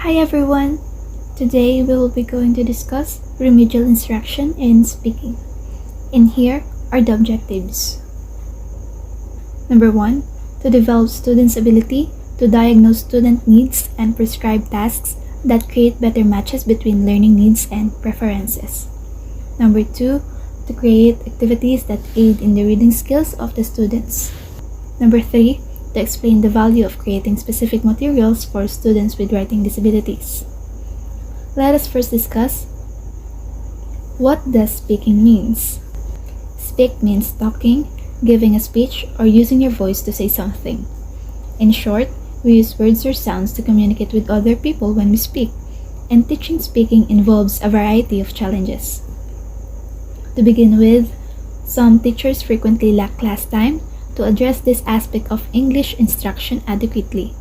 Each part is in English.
Hi everyone! Today we will be going to discuss remedial instruction in speaking. And here are the objectives. Number 1. To develop students' ability to diagnose student needs and prescribe tasks that create better matches between learning needs and preferences. Number 2. To create activities that aid in the reading skills of the students. Number 3. To explain the value of creating specific materials for students with writing disabilities. Let us first discuss what does speaking means. Speak means talking, giving a speech, or using your voice to say something. In short, we use words or sounds to communicate with other people when we speak, and teaching speaking involves a variety of challenges. To begin with, some teachers frequently lack class time to address this aspect of English instruction adequately.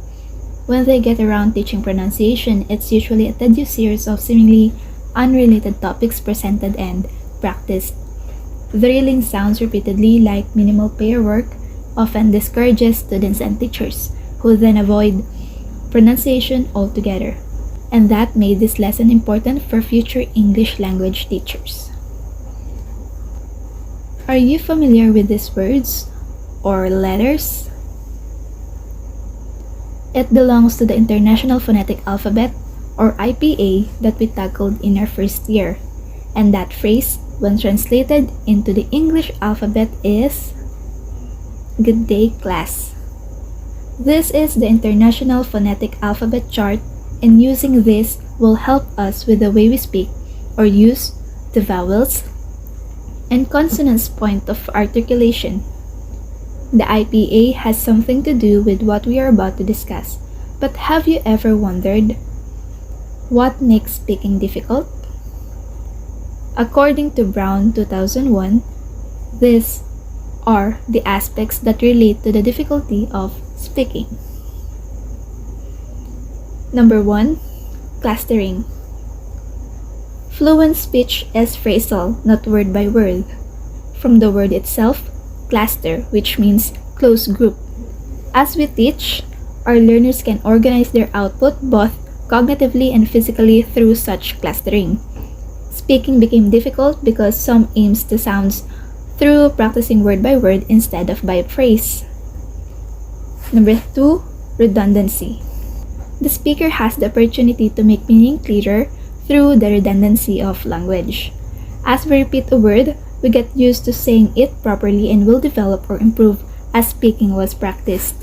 When they get around teaching pronunciation, it's usually a tedious series of seemingly unrelated topics presented and practiced. Drilling sounds repeatedly like minimal pair work often discourages students and teachers, who then avoid pronunciation altogether. And that made this lesson important for future English language teachers. Are you familiar with these words or letters? It belongs to the International Phonetic Alphabet, or IPA, that we tackled in our first year. And that phrase, when translated into the English alphabet, is "Good day, class." This is the International Phonetic Alphabet chart, and using this will help us with the way we speak or use the vowels and consonants point of articulation. The IPA has something to do with what we are about to discuss, but have you ever wondered what makes speaking difficult? According to Brown 2001, these are the aspects that relate to the difficulty of speaking. Number 1. Clustering. Fluent speech is phrasal, not word by word. From the word itself, cluster, which means close group. As we teach, our learners can organize their output both cognitively and physically through such clustering. Speaking became difficult because some aims to sounds through practicing word by word instead of by phrase. Number 2. Redundancy. The speaker has the opportunity to make meaning clearer through the redundancy of language. As we repeat a word, we get used to saying it properly and will develop or improve as speaking was practiced.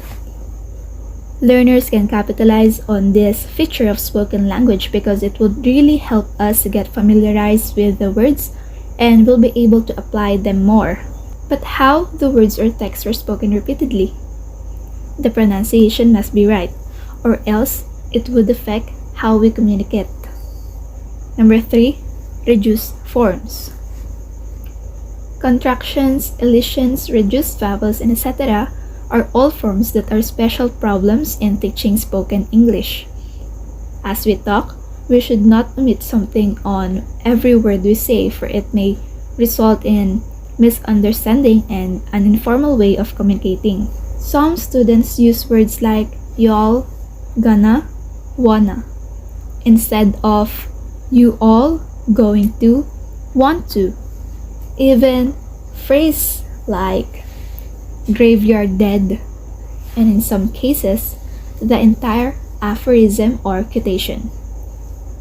Learners can capitalize on this feature of spoken language because it would really help us get familiarized with the words and will be able to apply them more. But how the words or text are spoken repeatedly? The pronunciation must be right, or else it would affect how we communicate. Number 3. Reduced forms. Contractions, elisions, reduced vowels, and etc. are all forms that are special problems in teaching spoken English. As we talk, we should not omit something on every word we say, for it may result in misunderstanding and an informal way of communicating. Some students use words like y'all, gonna, wanna, instead of you all, going to, want to. Even phrase like graveyard dead, and in some cases, the entire aphorism or quotation.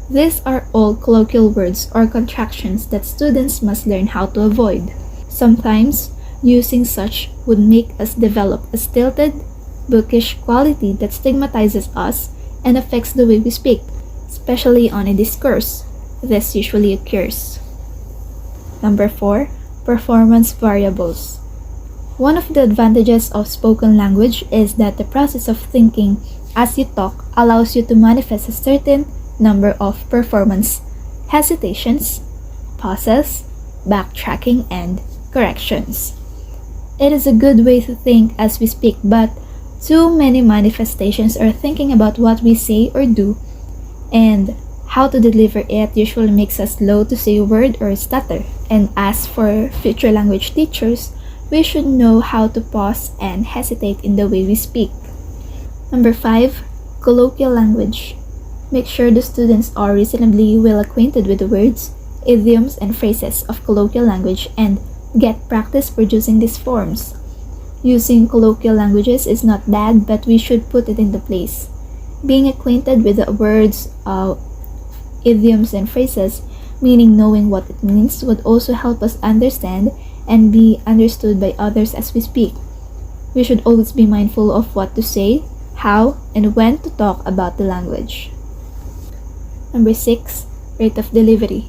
These are all colloquial words or contractions that students must learn how to avoid. Sometimes, using such would make us develop a stilted, bookish quality that stigmatizes us and affects the way we speak, especially on a discourse. This usually occurs. Number 4. Performance variables. One of the advantages of spoken language is that the process of thinking as you talk allows you to manifest a certain number of performance hesitations, pauses, backtracking, and corrections. It is a good way to think as we speak, but too many manifestations are thinking about what we say or do, and how to deliver it usually makes us slow to say a word or stutter. And as for future language teachers, we should know how to pause and hesitate in the way we speak. Number 5. Colloquial language. Make sure the students are reasonably well acquainted with the words, idioms, and phrases of colloquial language and get practice producing these forms. Using colloquial languages is not bad, but we should put it into place. Being acquainted with the words, idioms, and phrases, meaning knowing what it means, would also help us understand and be understood by others as we speak. We should always be mindful of what to say, how, and when to talk about the language. Number 6. Rate of delivery.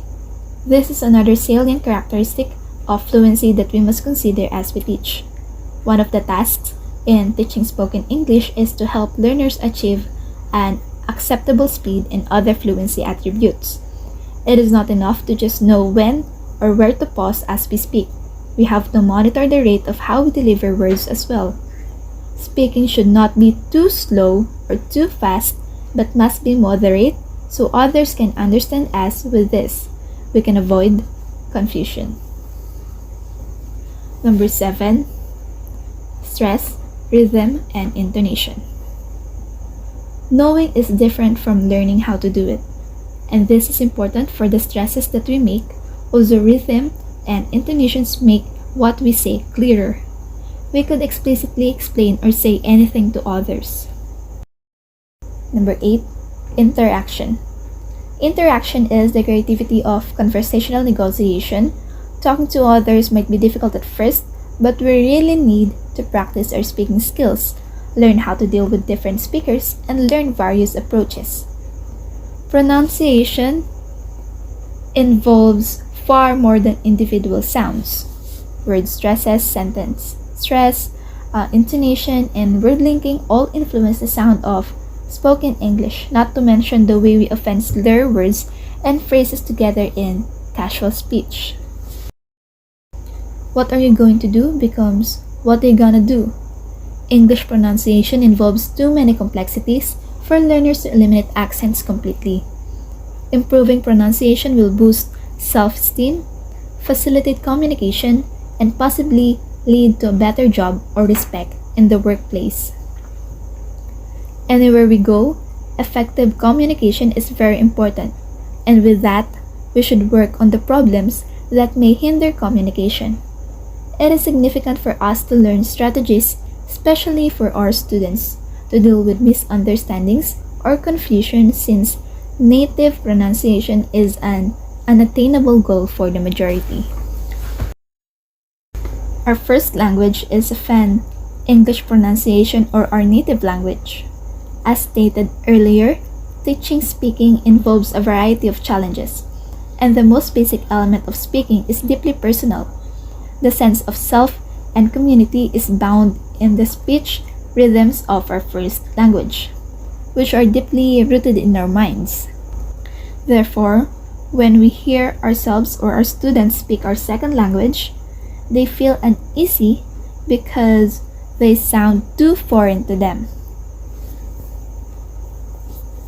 This is another salient characteristic of fluency that we must consider as we teach. One of the tasks in teaching spoken English is to help learners achieve an acceptable speed and other fluency attributes. It is not enough to just know when or where to pause as we speak. We have to monitor the rate of how we deliver words as well. Speaking should not be too slow or too fast, but must be moderate so others can understand us. With this, we can avoid confusion. Number 7. Stress, rhythm, and intonation. Knowing is different from learning how to do it, and this is important for the stresses that we make. Also, rhythm and intonations make what we say clearer. We could explicitly explain or say anything to others. Number 8. Interaction. Interaction is the creativity of conversational negotiation. Talking to others might be difficult at first, but we really need to practice our speaking skills, learn how to deal with different speakers, and learn various approaches. Pronunciation involves far more than individual sounds. Word stresses, sentence stress, intonation, and word linking all influence the sound of spoken English, not to mention the way we often slur words and phrases together in casual speech. What are you going to do becomes what are you gonna do. English pronunciation involves too many complexities for learners to eliminate accents completely. Improving pronunciation will boost self-esteem, facilitate communication, and possibly lead to a better job or respect in the workplace. Anywhere we go, effective communication is very important, and with that, we should work on the problems that may hinder communication. It is significant for us to learn strategies, especially for our students, to deal with misunderstandings or confusion, since native pronunciation is an unattainable goal for the majority. Our first language is often English pronunciation or our native language. As stated earlier, teaching speaking involves a variety of challenges, and the most basic element of speaking is deeply personal. The sense of self and community is bound in the speech rhythms of our first language, which are deeply rooted in our minds. Therefore, when we hear ourselves or our students speak our second language, they feel uneasy because they sound too foreign to them.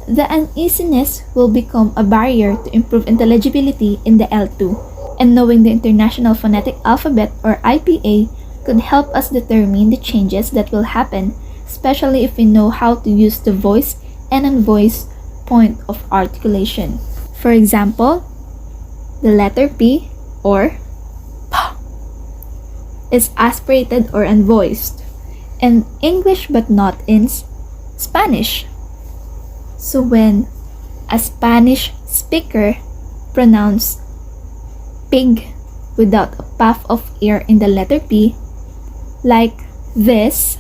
The uneasiness will become a barrier to improve intelligibility in the L2, and knowing the International Phonetic Alphabet or IPA could help us determine the changes that will happen, especially if we know how to use the voice and unvoiced point of articulation. For example, the letter P or P is aspirated or unvoiced in English but not in Spanish. So when a Spanish speaker pronounces pig without a puff of air in the letter P, like this,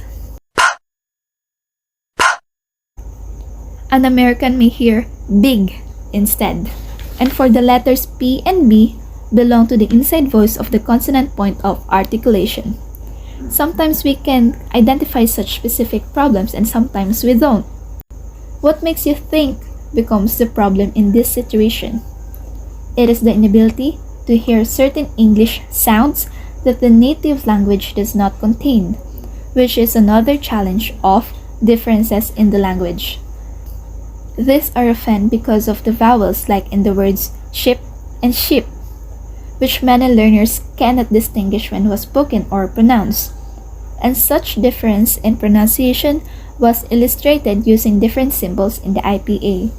an American may hear big instead. And for the letters P and B belong to the inside voice of the consonant point of articulation. Sometimes we can identify such specific problems and sometimes we don't. What makes you think becomes the problem in this situation? It is the inability to hear certain English sounds that the native language does not contain, which is another challenge of differences in the language. These are often because of the vowels, like in the words ship and sheep, which many learners cannot distinguish when was spoken or pronounced. And such difference in pronunciation was illustrated using different symbols in the IPA.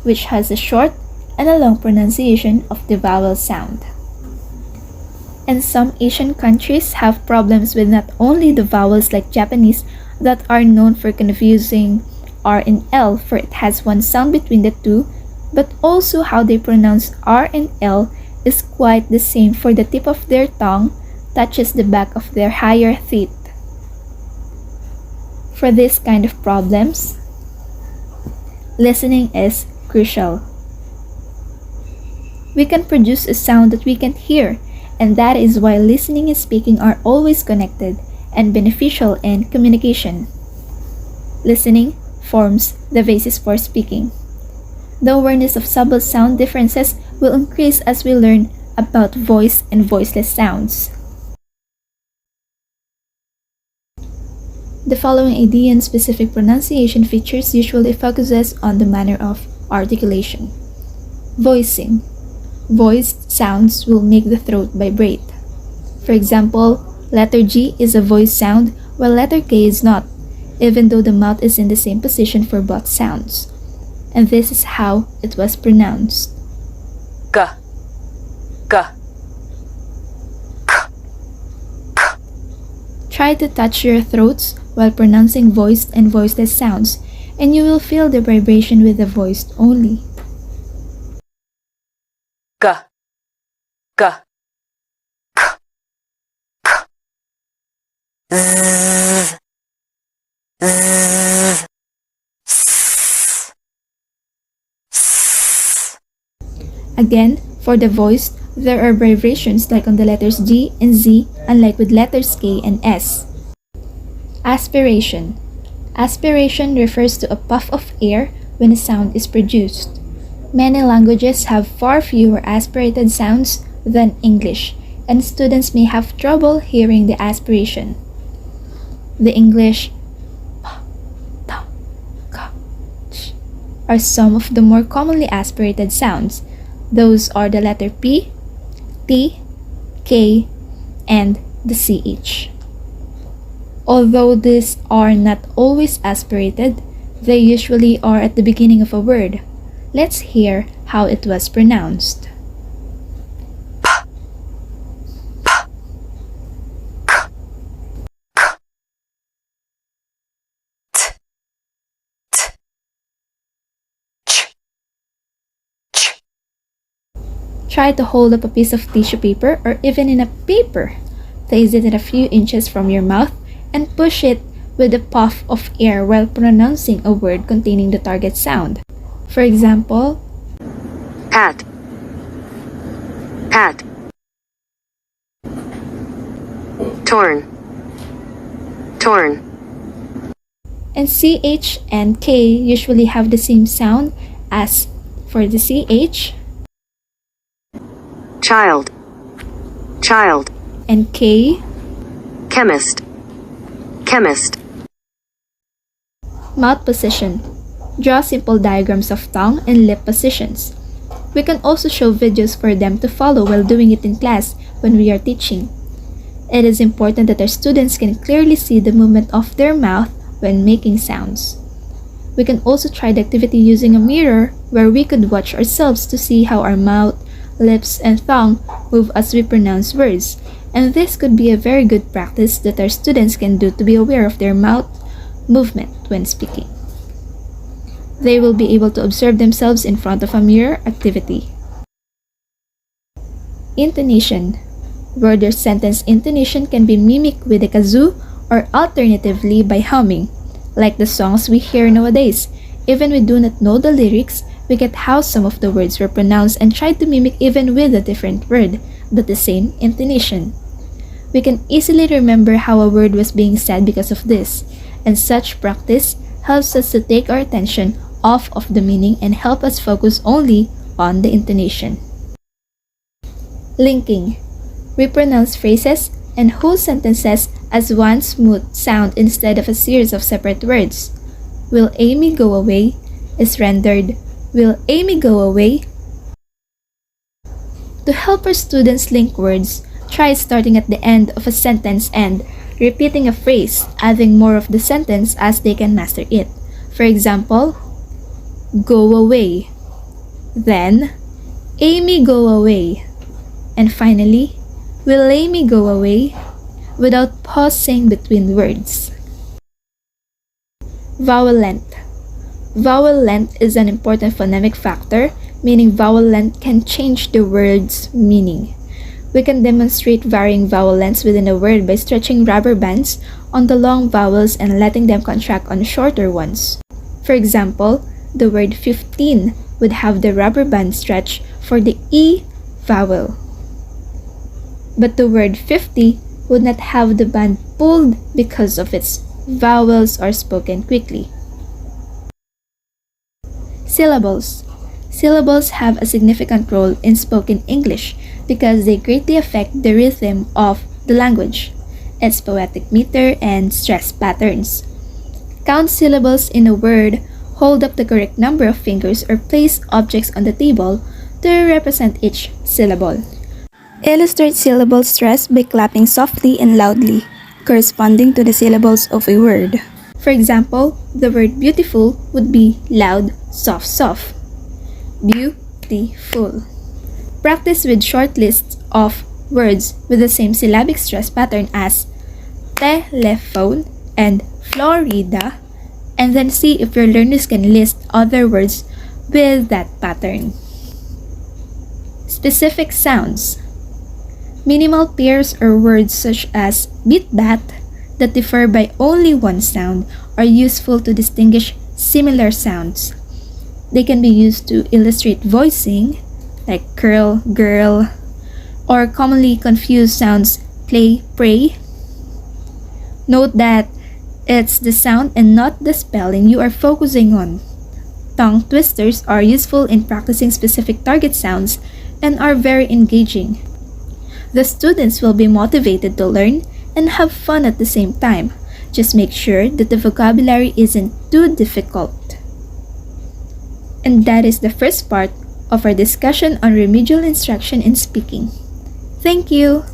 which has a short and a long pronunciation of the vowel sound. And some Asian countries have problems with not only the vowels like Japanese that are known for confusing R and L, for it has one sound between the two, but also how they pronounce R and L is quite the same, for the tip of their tongue touches the back of their higher teeth. For this kind of problems, listening is crucial. We can produce a sound that we can't hear, and that is why listening and speaking are always connected and beneficial in communication. Listening forms the basis for speaking. The awareness of subtle sound differences will increase as we learn about voice and voiceless sounds. The following idea and specific pronunciation features usually focuses on the manner of articulation. Voicing. Voiced sounds will make the throat vibrate. For example, letter G is a voiced sound while letter K is not, even though the mouth is in the same position for both sounds. And this is how it was pronounced. G, G, K, K. Try to touch your throats while pronouncing voiced and voiceless sounds, and you will feel the vibration with the voiced only. G, G, K, K. Z, Z, S, S. Again, for the voiced, there are vibrations like on the letters G and Z, unlike with letters K and S. Aspiration. Aspiration refers to a puff of air when a sound is produced. Many languages have far fewer aspirated sounds than English, and students may have trouble hearing the aspiration. The English pa, ta, ka, ch are some of the more commonly aspirated sounds. Those are the letter P, T, K, and the CH. Although these are not always aspirated, they usually are at the beginning of a word. Let's hear how it was pronounced. Try to hold up a piece of tissue paper or even in a paper. Place it in a few inches from your mouth and push it with a puff of air while pronouncing a word containing the target sound. For example, Hat, hat. Torn, torn. and CH and K usually have the same sound as for the CH Child, child. and K. Chemist, chemist. Mouth position. Draw simple diagrams of tongue and lip positions. We can also show videos for them to follow while doing it in class when we are teaching. It is important that our students can clearly see the movement of their mouth when making sounds. We can also try the activity using a mirror where we could watch ourselves to see how our mouth, lips, and tongue move as we pronounce words, and this could be a very good practice that our students can do to be aware of their mouth movement when speaking. They will be able to observe themselves in front of a mirror activity. Intonation. Word or sentence intonation can be mimicked with a kazoo or alternatively by humming, like the songs we hear nowadays. Even we do not know the lyrics, we get how some of the words were pronounced and try to mimic even with a different word, but the same intonation. We can easily remember how a word was being said because of this, and such practice helps us to take our attention off of the meaning and help us focus only on the intonation. Linking. We pronounce phrases and whole sentences as one smooth sound instead of a series of separate words. Will Amy go away is rendered, Will Amy go away? To help our students link words, try starting at the end of a sentence and repeating a phrase, adding more of the sentence as they can master it. For example, go away. then Amy go away, and finally, will Amy go away, without pausing between words. Vowel length. Vowel length is an important phonemic factor, meaning vowel length can change the word's meaning. We can demonstrate varying vowel lengths within a word by stretching rubber bands on the long vowels and letting them contract on shorter ones. For example, the word 15 would have the rubber band stretch for the E vowel. But the word 50 would not have the band pulled because of its vowels are spoken quickly. Syllables. Syllables have a significant role in spoken English because they greatly affect the rhythm of the language, its poetic meter, and stress patterns. Count syllables in a word, hold up the correct number of fingers, or place objects on the table to represent each syllable. Illustrate syllable stress by clapping softly and loudly, corresponding to the syllables of a word. For example, the word beautiful would be loud, soft, soft. Beautiful. Practice with short lists of words with the same syllabic stress pattern as telephone and Florida, and then see if your learners can list other words with that pattern. Specific sounds. Minimal pairs or words such as beat bat that differ by only one sound are useful to distinguish similar sounds. They can be used to illustrate voicing, like curl, girl, or commonly confused sounds play, pray. Note that it's the sound and not the spelling you are focusing on. Tongue twisters are useful in practicing specific target sounds and are very engaging. The students will be motivated to learn and have fun at the same time. Just make sure that the vocabulary isn't too difficult. And that is the first part of our discussion on remedial instruction in speaking. Thank you!